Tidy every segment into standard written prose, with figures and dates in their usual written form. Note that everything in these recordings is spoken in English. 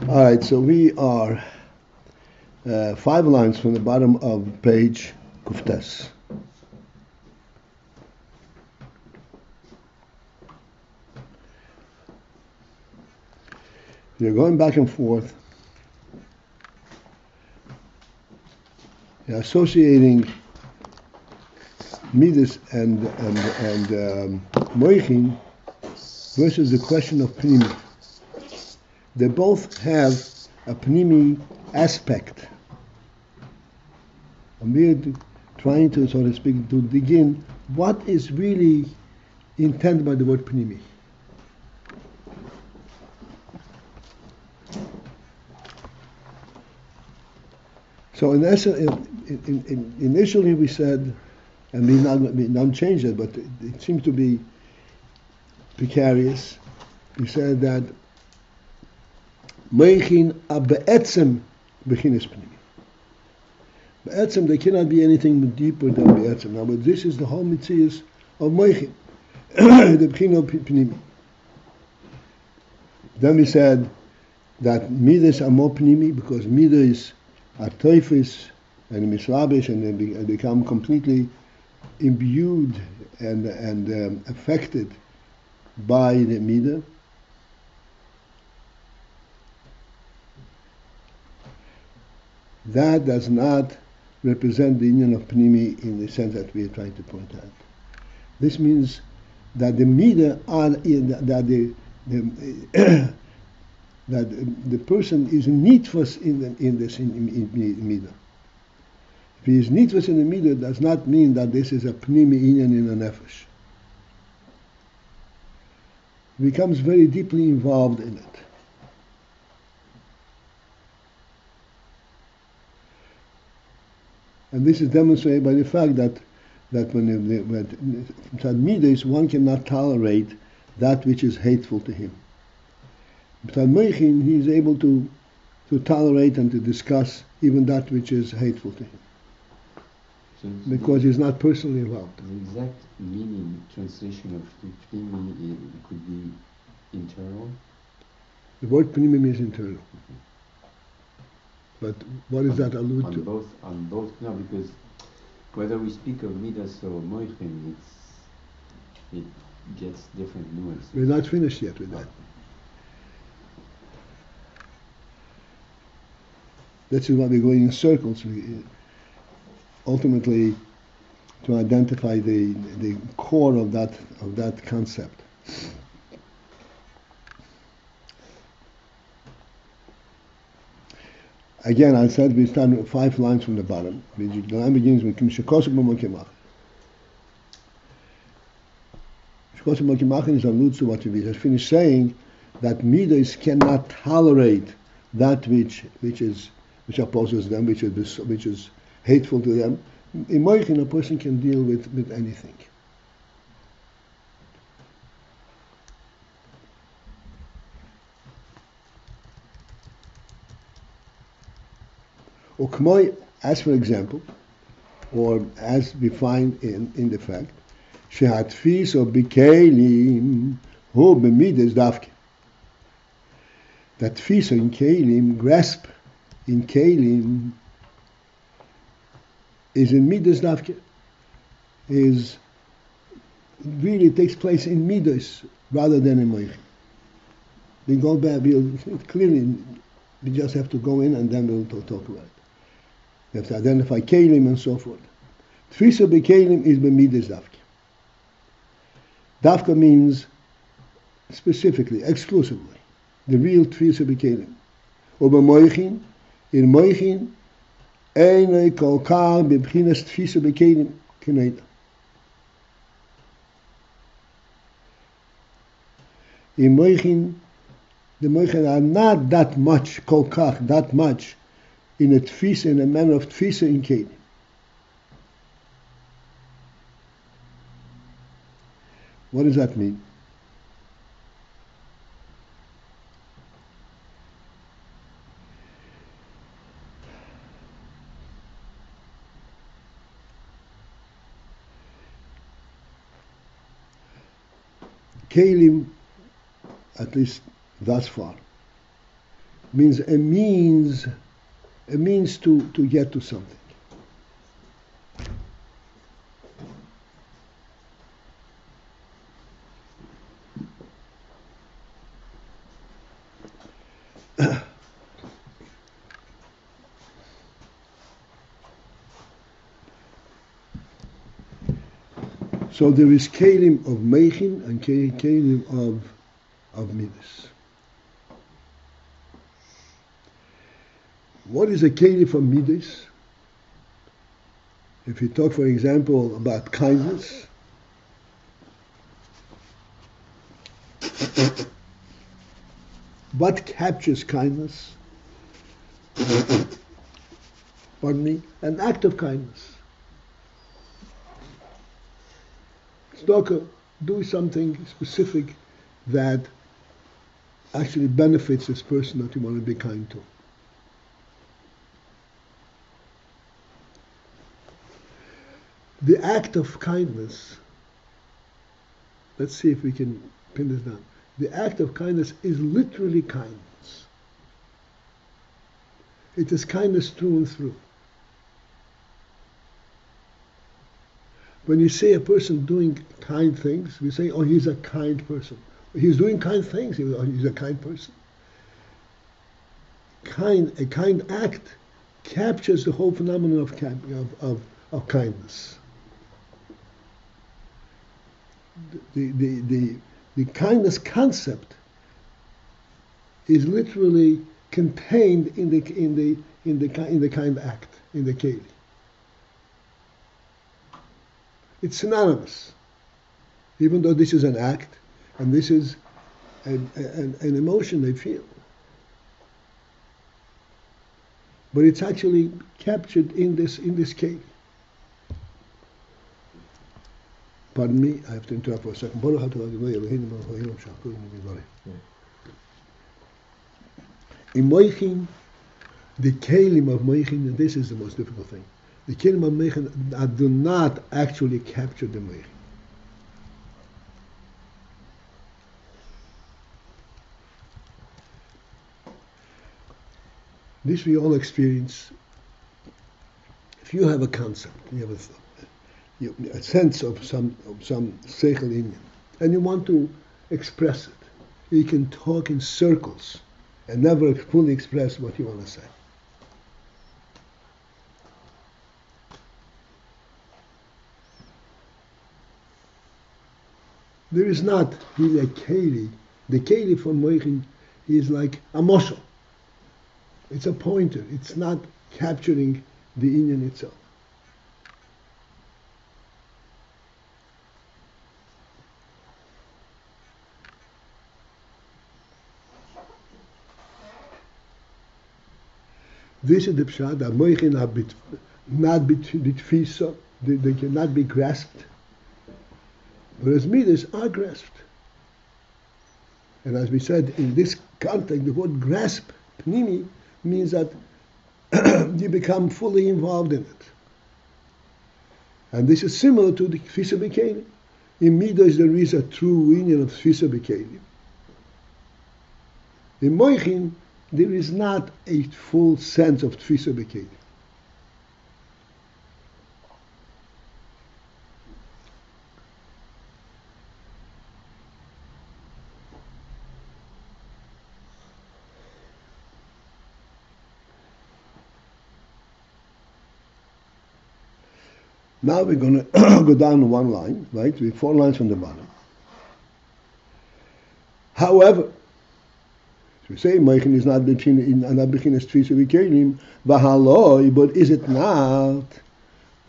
All right, so we are 5 lines from the bottom of page Kuftes. You're going back and forth. You're associating Midas and Moichin versus the question of Pnimi. They both have a Pnimi aspect. And we're trying to, so to speak, to dig in what is really intended by the word Pnimi. So in essence, initially we said, and we don't change it, but it seems to be precarious. We said that Meichin be'etzem bechinas pnimi. Be'etzem, there cannot be anything deeper than be'etzem. Now, but this is the whole mitzias of Meichin, the bechina of pnimi. Then we said that midas are more pnimi because midas are teifis and misrabish, and they become completely imbued and affected by the midah. That does not represent the union of Pnimi in the sense that we are trying to point out. This means that the midah are that the person is nitfus in this midah. If he is nitfus in the midah, does not mean that this is a Pnimi union in a nefesh. He becomes very deeply involved in it. And this is demonstrated by the fact that when midas, one cannot tolerate that which is hateful to him. But Meichin, he is able to tolerate and to discuss even that which is hateful to him. So because he's not personally involved. The exact meaning, translation of Pnimi could be internal? The word Pnimi means internal. But what does that allude to? On both, no, because whether we speak of Midas or Moichin, it gets different nuances. We're not finished yet with that. This is why we're going in circles, ultimately to identify the core of that concept. Again, I said we start with 5 lines from the bottom. The line begins with u-kmo-shekatuv. U-kmo-shekatuv alludes to what we just finished saying, that midas cannot tolerate that which opposes them, which is hateful to them. In Moichin, a person can deal with anything. u-kmo, as for example, or as we find in the fact, shehatfiso bikelim hu b'midas davke. That tfiso in kelim, grasp in kelim, is in midas davke, is really takes place in midas rather than in moichin. We go back, we'll clearly We just have to go in and then we'll talk about it. We have to identify kelim and so forth. Tfisa bekelim is b'midas dafka. Dafka means specifically, exclusively, the real tfisa bekelim. Or b'moichin, in moichin, einoi kolkar b'bchinas tfisa bekelim k'neida. In moichin, the moichin are not that much, kolkach, that much, in a tfisa, in a manner of tfisa in kelim. What does that mean? Kelim, at least thus far, means a means to get to something. So there is kelim of meichin and kelim of midas. What is a kelim for midas? If you talk, for example, about kindness, what captures kindness? Pardon me? An act of kindness. Tzedakah, do something specific that actually benefits this person that you want to be kind to. The act of kindness, let's see if we can pin this down. The act of kindness is literally kindness. It is kindness through and through. When you say a person doing kind things, we say, oh, he's a kind person. He's doing kind things, he's a kind person. A kind act captures the whole phenomenon of kindness. The kindness concept is literally contained in the kind act, in the keli. It's synonymous, even though this is an act and this is an emotion they feel. But it's actually captured in this keli. Pardon me, I have to interrupt for a second. In moichin, the kelim of moichin, and this is the most difficult thing, the kelim of moichin do not actually capture the moichin. This we all experience. If you have a concept, you have a sense of some seichel inyan, and you want to express it, you can talk in circles and never fully express what you want to say. There is not really a keli. The keli for moichin is like a moshel. It's a pointer. It's not capturing the inyan itself. This is the pshat that moichin not be tfisa, they cannot be grasped, whereas midas are grasped. And as we said, in this context, the word grasp, pnimi, means that you become fully involved in it. And this is similar to the tfisa b'kelim. In midas there is a true union of tfisa b'kelim. In moichin, there is not a full sense of tfisa b'kelim. Now we're going to go down one line, right? We're 4 lines from the bottom. However, we say Moichin is not beginning Tfisa V'Kelim, V'haloi, but is it not?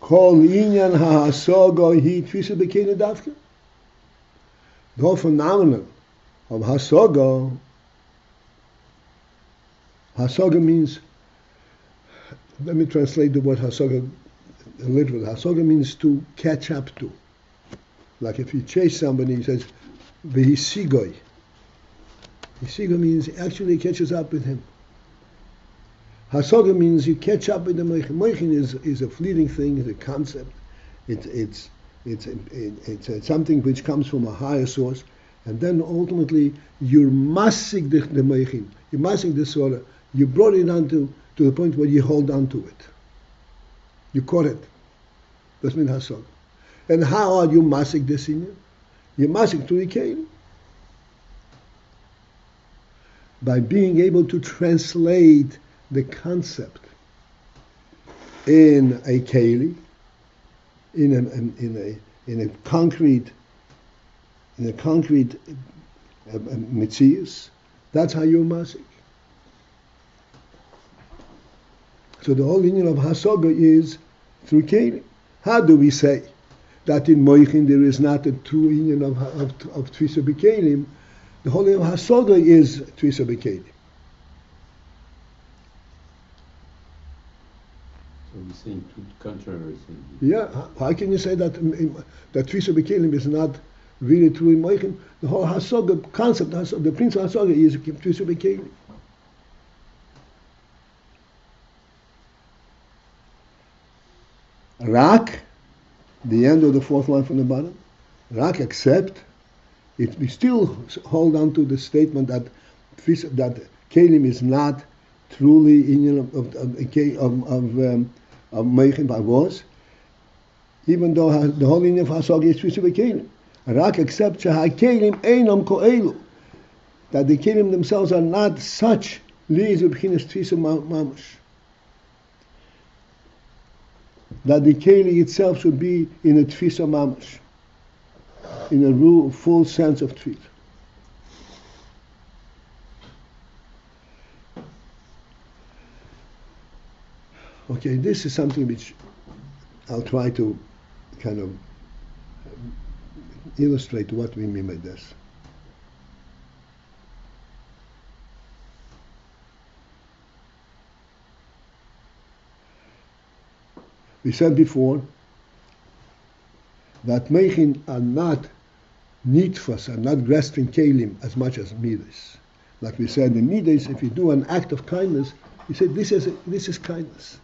Kol Inyan HaHasoga Hi Tfisa V'Kelim Davka? The whole phenomenon of Hasoga means, let me translate the word Hasoga literally. Hasoga means to catch up to. Like if you chase somebody, he says, V'hisigoi. Hisigoi means actually catches up with him. Hasoga means you catch up with the Moichin. Moichin is a fleeting thing, it's a concept. It's something which comes from a higher source, and then ultimately you're masig the Moichin. You're masig the Sora. You brought it on to the point where you hold on to it. You caught it. That's mean Hasoga. And how are you masig this in you? You're masig to the Kelim. By being able to translate the concept in a Keli, in a concrete Metzius, that's how you're masig. So the whole union of Hasoga is through Keli. How do we say that in Moichin there is not a true union of Tfisa B'Kelim? The whole union of Hasoga is Tfisa B'Kelim. So we're saying two contrary things. Yeah, how can you say that Tfisa B'Kelim is not really true in Moichin? The whole Hasoga concept, the principle of Hasoga is Tfisa B'Kelim. Rak, the end of the 4th line from the bottom, Rak except, we still hold on to the statement that Kelim is not truly union of Moichin by was, even though the whole union of Hasoga is Tfisa B'Kelim. Rak except Kelim Einam Ko'elu, that the Kelim themselves are not such Li'ez B'chinas Tfisa Mamash. That the Keli itself should be in a Tfisa Mamash, in a full sense of Tfisa. Okay, this is something which I'll try to kind of illustrate what we mean by this. We said before that Moichin are not nitfas, are not grasping kelim as much as midas. Like we said in midas, if you do an act of kindness, you say this is kindness.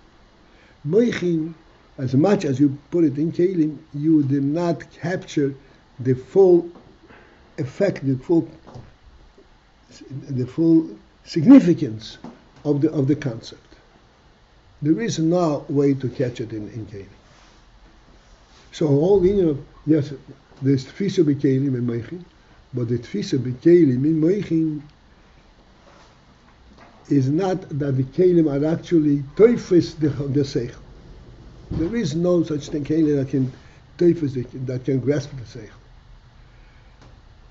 Moichin, as much as you put it in kelim, you did not capture the full effect, the full significance of the concept. There is no way to catch it in Kelim. So all yes, there's Tfisa B'Kelim in Moichin, but the Tfisa B'Kelim in Moichin is not that the Kelim are actually teufis the Seichel. There is no such thing Kelim that can teufis, that can grasp the Seichel.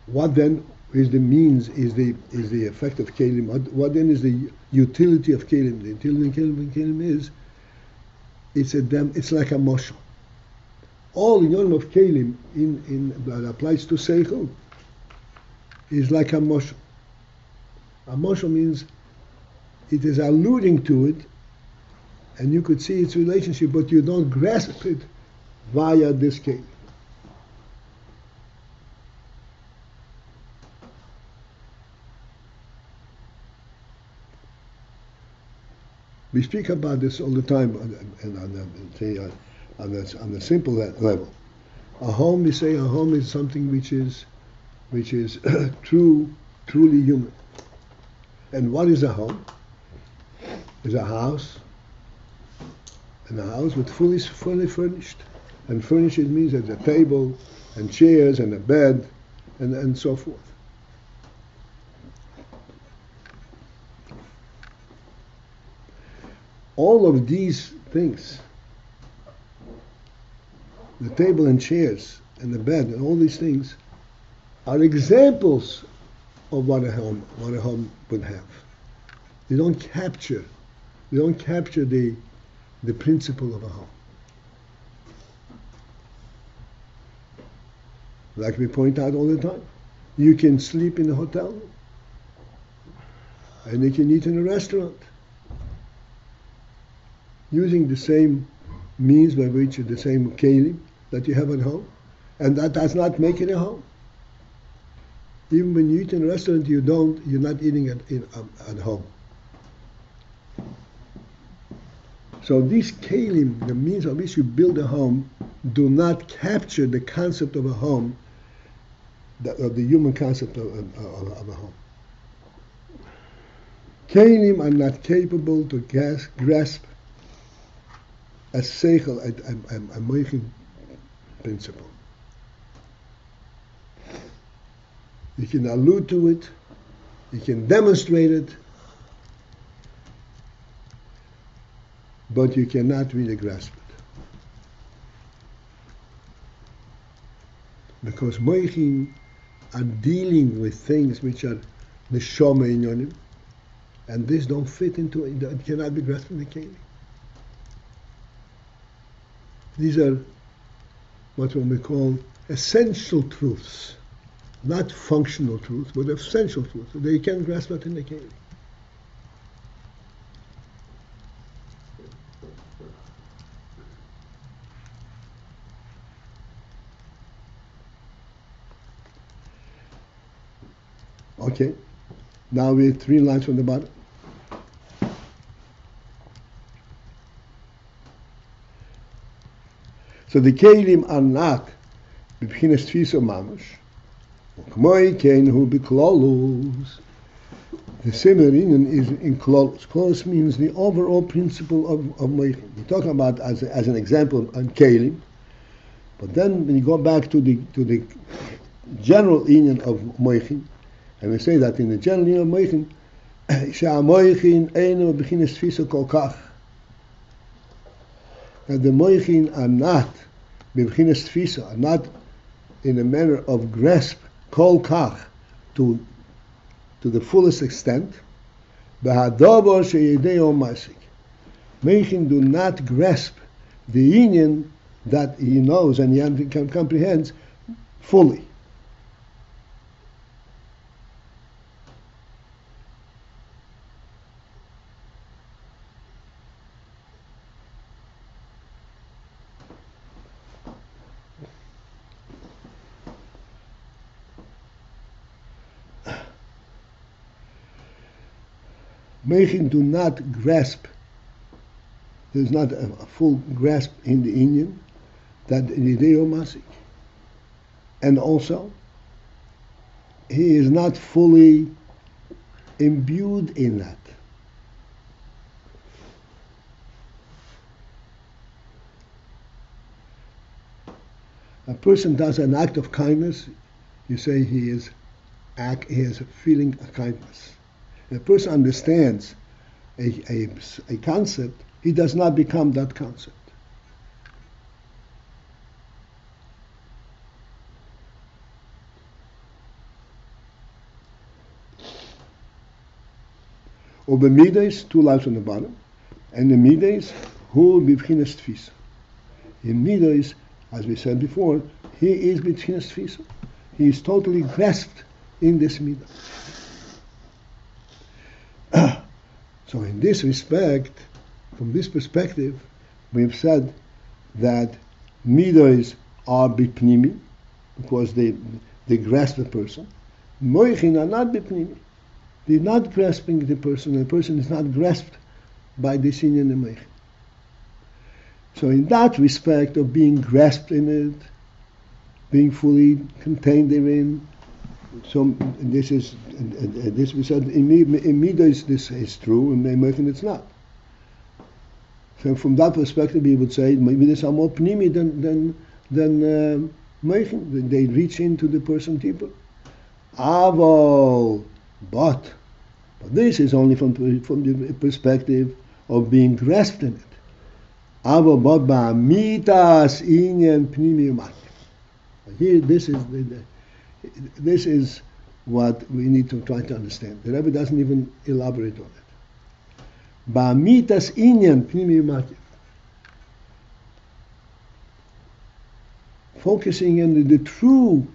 What then is the means, is the effect of Kelim? What then is the utility of Kelim? The utility of Kelim is, it's like a moshel. All the yom of Kelim that applies to Seichel is like a moshel. A moshel means it is alluding to it, and you could see its relationship, but you don't grasp it via this Kelim. We speak about this all the time, and on the simple level. A home, we say, a home is something which is truly human. And what is a home? It's a house, and a house with fully furnished. And furnished means there's a table, and chairs, and a bed, and so forth. All of these things the table and chairs and the bed and all these things are examples of what a home would have. They don't capture the principle of a home. Like we point out all the time, you can sleep in a hotel room, and you can eat in a restaurant, using the same means by which the same kelim that you have at home, and that does not make it a home. Even when you eat in a restaurant, you're not eating at home. So these kelim, the means of which you build a home, do not capture the concept of a home, of the human concept of a home. Kelim are not capable to grasp a seichel, a moichin principle. You can allude to it, you can demonstrate it, but you cannot really grasp it. Because moichin are dealing with things which are neshama inyonim, and this don't fit into it, it cannot be grasped in the kelim. These are what we call essential truths, not functional truths, but essential truths. They can't grasp it in the kelim. Okay, now we're 3 lines from the bottom. So the kelim are not b'bchinas tfisa mamash, ukmoi ken hu b'klolus. The similar union is in klolus. Klolus means the overall principle of moichin. We're talking about as an example on kelim, but then when you go back to the general union of moichin, and we say that in the general union of moichin, she'amoichin einu b'chinas tfisa kol kach. That the moichin are not b'chinas tfisa, are not in a manner of grasp kol kach to the fullest extent. B'hadavar she'yedeo masik. Moichin do not grasp the union that he knows and he comprehends fully. Moichin do not grasp, there's not a full grasp in the Indian, that Yideo Masik. And also, he is not fully imbued in that. A person does an act of kindness, you say he has a feeling of kindness. If a person understands a concept, he does not become that concept. Over midas, 2 lines on the bottom, and the midas, hu b'bchinas tfisa. In midas, as we said before, he is b'bchinas tfisa. He is totally grasped in this midah. So in this respect, from this perspective, we've said that midas are bipnimi, because they grasp the person. Moichin are not bipnimi. They're not grasping the person, and the person is not grasped by this inyan and moichin. So in that respect of being grasped in it, being fully contained therein, so this we said in midas this is true, and in moichin it's not. So from that perspective, we would say midas are more pnimi than moichin. They reach into the person deeper. Avol, but this is only from the perspective of being grasped in it. Aber bot ba'amitas inyan pnimi u'makif. Here, this is what we need to try to understand. The Rebbe doesn't even elaborate on it. Ba'amitas inyan pnimi u'makif. Focusing on the true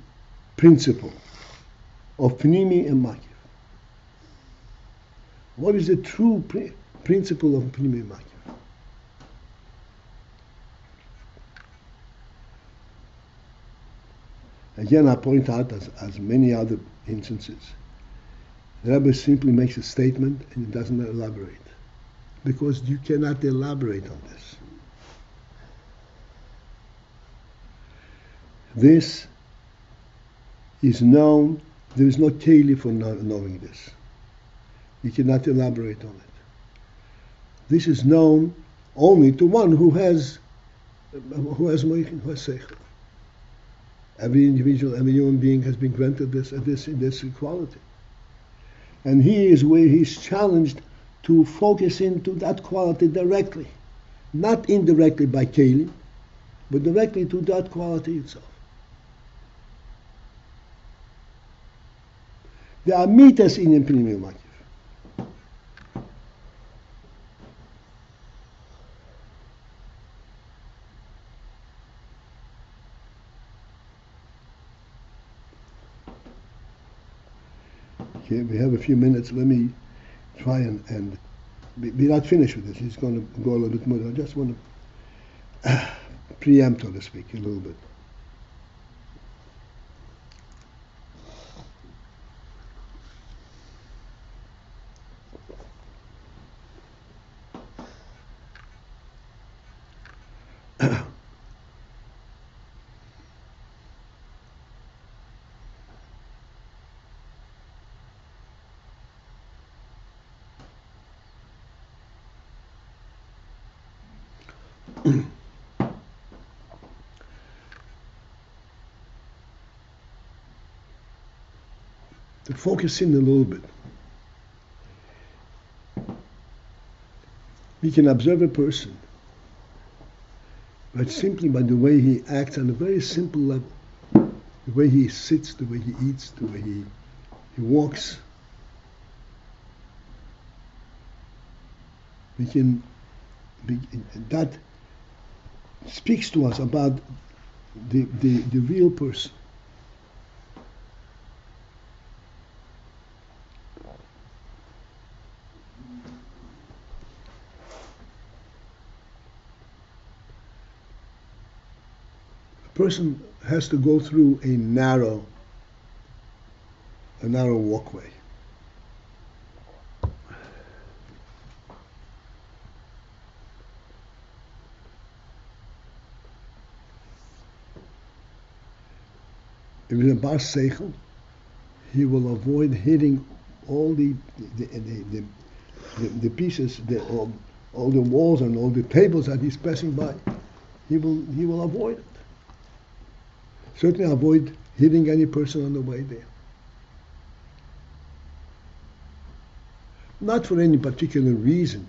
principle of pnimi and makif. What is the true principle of pnimi and makif? Again, I point out, as many other instances, the Rebbe simply makes a statement and it doesn't elaborate. Because you cannot elaborate on this. This is known, there is no keli for knowing this. You cannot elaborate on it. This is known only to one who has moichin, who has seichel. Every individual, every human being has been granted this equality. And he is where he's challenged to focus into that quality directly. Not indirectly by keli, but directly to that quality itself. The amitas inyan pnimi u'makif. Okay, we have a few minutes. Let me try and be not finished with this. He's going to go a little bit more. I just want to preempt, so to speak, a little bit. To focus in a little bit. We can observe a person, but simply by the way he acts on a very simple level. The way he sits, the way he eats, the way he walks. That speaks to us about the real person. A person has to go through a narrow walkway. If he's a bar seichel, he will avoid hitting all the pieces, all the walls and all the tables that he's passing by. He will avoid it. Certainly avoid hitting any person on the way there. Not for any particular reason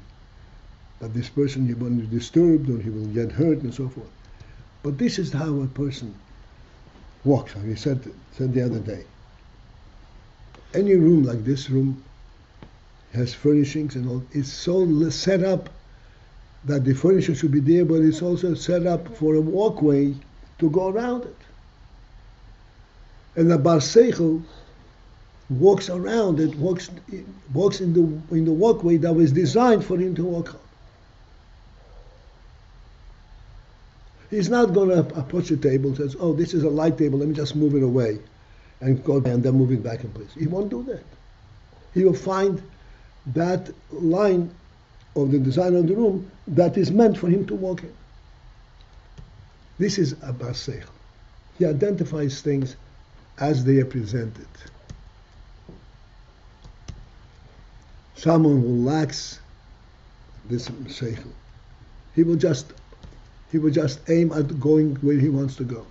that this person he will be disturbed or he will get hurt and so forth. But this is how a person walks. As we said the other day. Any room like this room has furnishings and all. It's so set up that the furniture should be there, but it's also set up for a walkway to go around it. And the bar seichel walks around it, walks in the walkway that was designed for him to walk on. He's not going to approach a table and says, "Oh, this is a light table. Let me just move it away," and go and then move it back in place. He won't do that. He will find that line of the design of the room that is meant for him to walk in. This is a bar seichel. He identifies things as they are presented. Someone who lacks this seichel, he will just aim at going where he wants to go.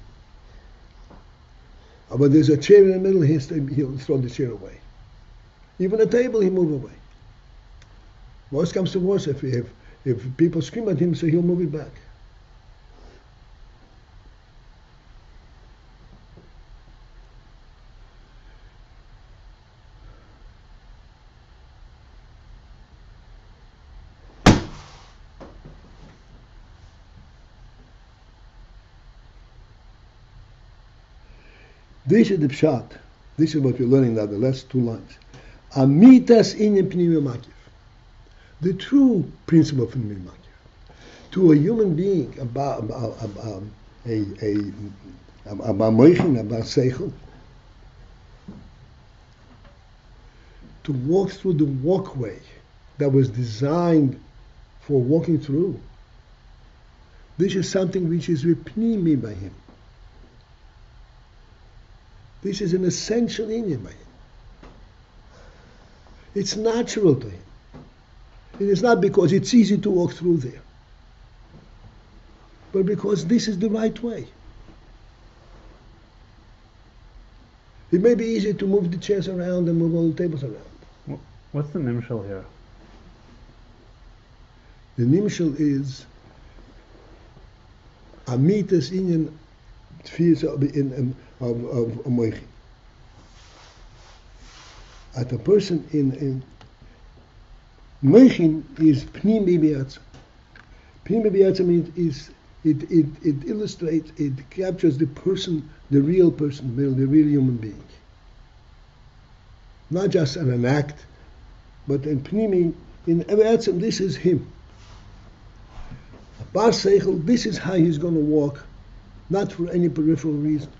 But there's a chair in the middle, he'll throw the chair away. Even a table, he move away. Worst comes to worst, if If people scream at him, so he'll move it back. This is the pshat. This is what we're learning now, the last two lines. Amitas inyan pnimi makif. The true principle of pnimi makif. To a human being, about moichin, about seichel, to walk through the walkway that was designed for walking through. This is something which is repnimi by him. This is an essential inyan by him. It's natural to him. It is not because it's easy to walk through there, but because this is the right way. It may be easy to move the chairs around and move all the tables around. What's the nimshal here? The nimshal is amitas inyan of moichin. At a person in moichin is pnimi b'yatzim. Pnimi b'yatzim means it illustrates, it captures the person, the real person, the real human being. Not just an act, but in pnimi, in b'yatzim, this is him. Bar seichel, this is how he's going to walk, not for any peripheral reason.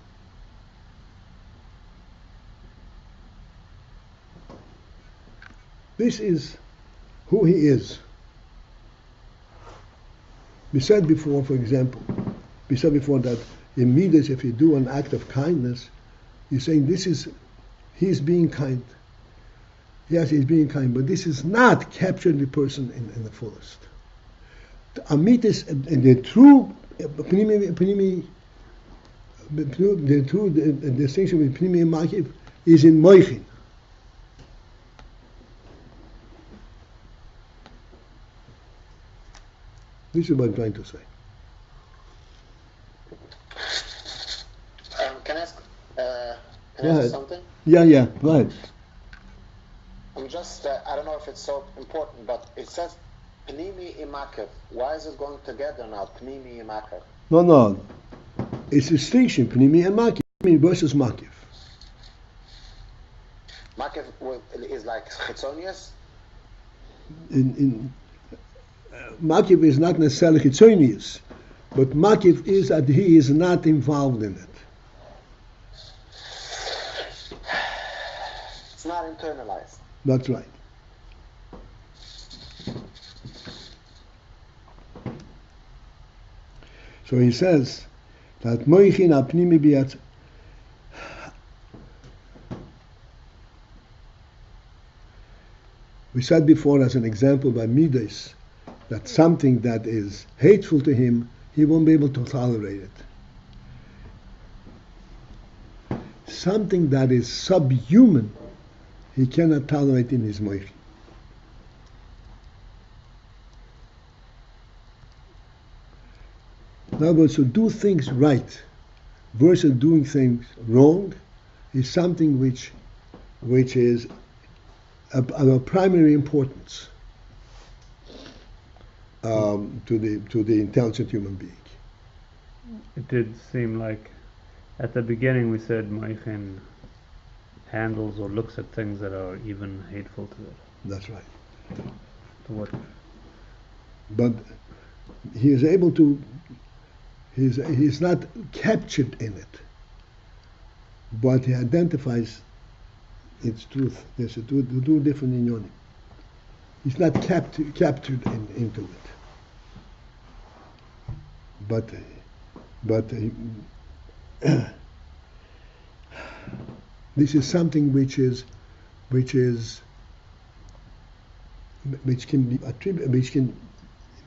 This is who he is. We said before, for example, that in Midas, if you do an act of kindness, you're saying he's being kind. Yes, he's being kind, but this is not capturing the person in the fullest. Amitis, the true distinction with Pnimi and Makif is in Moichin. This is what I'm trying to say. Can I ask something? Yeah, go ahead. I'm just, I don't know if it's so important, but it says Pnimi imakev. Why is it going together now, Pnimi imakev? No. It's distinction, Pnimi and Makif. Pnimi versus Makif. Makev is like chitzonius? Makif is not necessarily chitzonius, but Makif is that he is not involved in it. It's not internalized. That's right. So he says that moichin apnimi b'yatzim. We said before as an example by Midas that something that is hateful to him, he won't be able to tolerate it. Something that is subhuman, he cannot tolerate in his moichin. In other words, to do things right versus doing things wrong is something which is of primary importance to the intelligent human being. It did seem like at the beginning we said Moichin handles or looks at things that are even hateful to it. That's right. To what? But he is able to. He's not captured in it, but he identifies its truth. There's two different inyonim. He's not captured into it. But this is something which can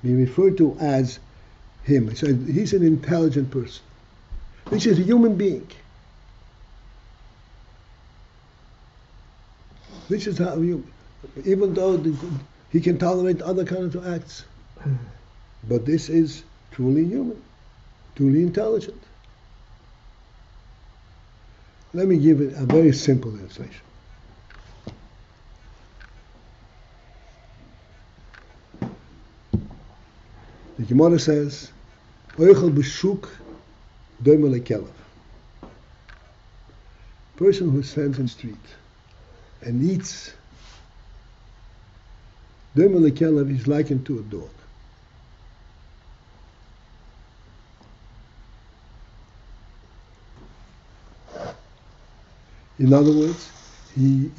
be referred to as him. So he's an intelligent person. This is a human being. This is how even though he can tolerate other kinds of acts, But this is truly human, truly intelligent. Let me give it a very simple illustration. The Gemara says, "Oichel b'shuk doime lekelev." Person who stands in the street and eats, doime lekelev is likened to a dog. In other words, he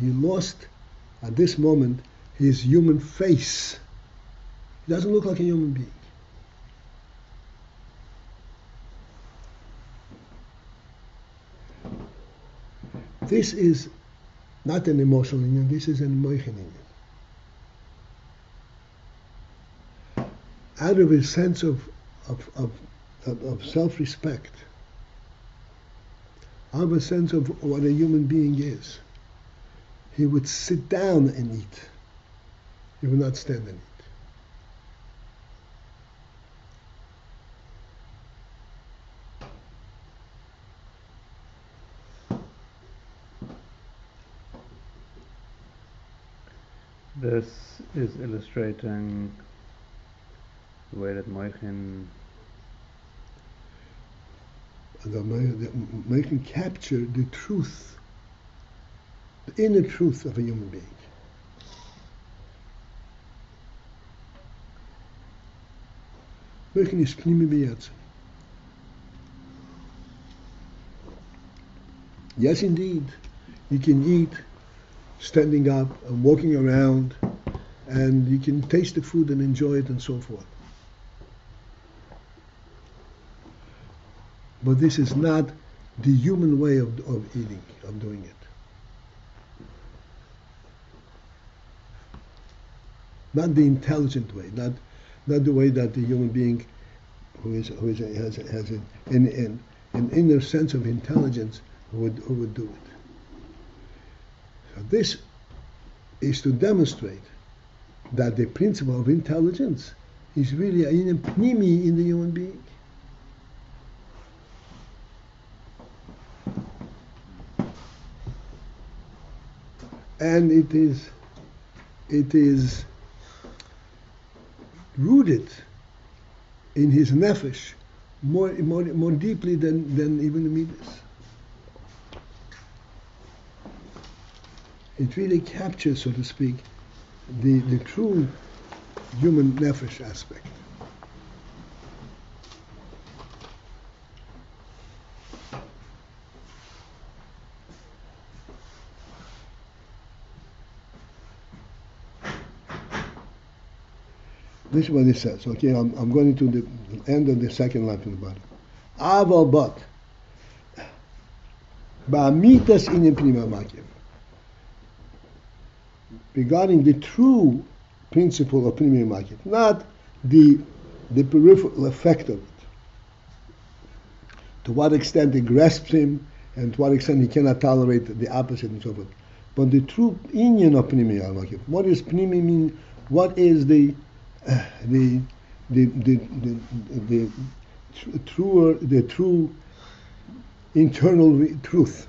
lost at this moment his human face. He doesn't look like a human being. This is not an emotional union, this is an emotional union. Out of a sense of self-respect, out of a sense of what a human being is, he would sit down and eat. He would not stand and eat. This is illustrating the way that Moichin can capture the truth, the inner truth of a human being. Moichin is pnimi b'yatzim. Yes, indeed, you can eat standing up and walking around, and you can taste the food and enjoy it and so forth. But this is not the human way of eating, of doing it. Not the intelligent way, not the way that the human being has an inner sense of intelligence who would do it. So this is to demonstrate that the principle of intelligence is really a pnimi in the human being. And it is rooted in his nefesh more deeply than even the midas. It really captures, so to speak, the true human nefesh aspect. This is what it says. Okay, I'm going to the end of the second line from the bottom. Aval but ba'amitas inim pnima makiv. Regarding the true principle of pnimi makiv, not the peripheral effect of it. To what extent it grasps him, and to what extent he cannot tolerate the opposite, and so forth. But the true inyan of pnimi makiv. What does pnimi mean? What is the true internal truth?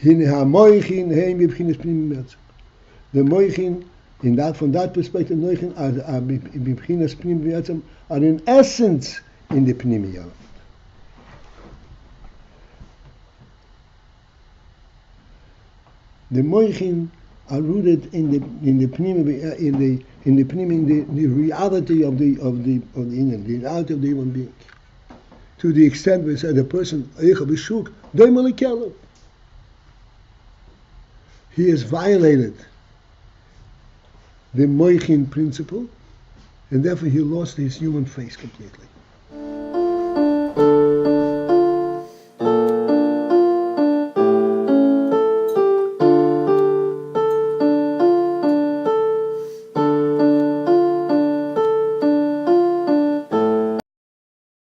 The moichin, from that perspective, moichin are in essence in the pnimi element. The moichin are rooted in the reality of the inyan, the reality of the human being. To the extent where the person he has violated the moichin principle, and therefore he lost his human face completely.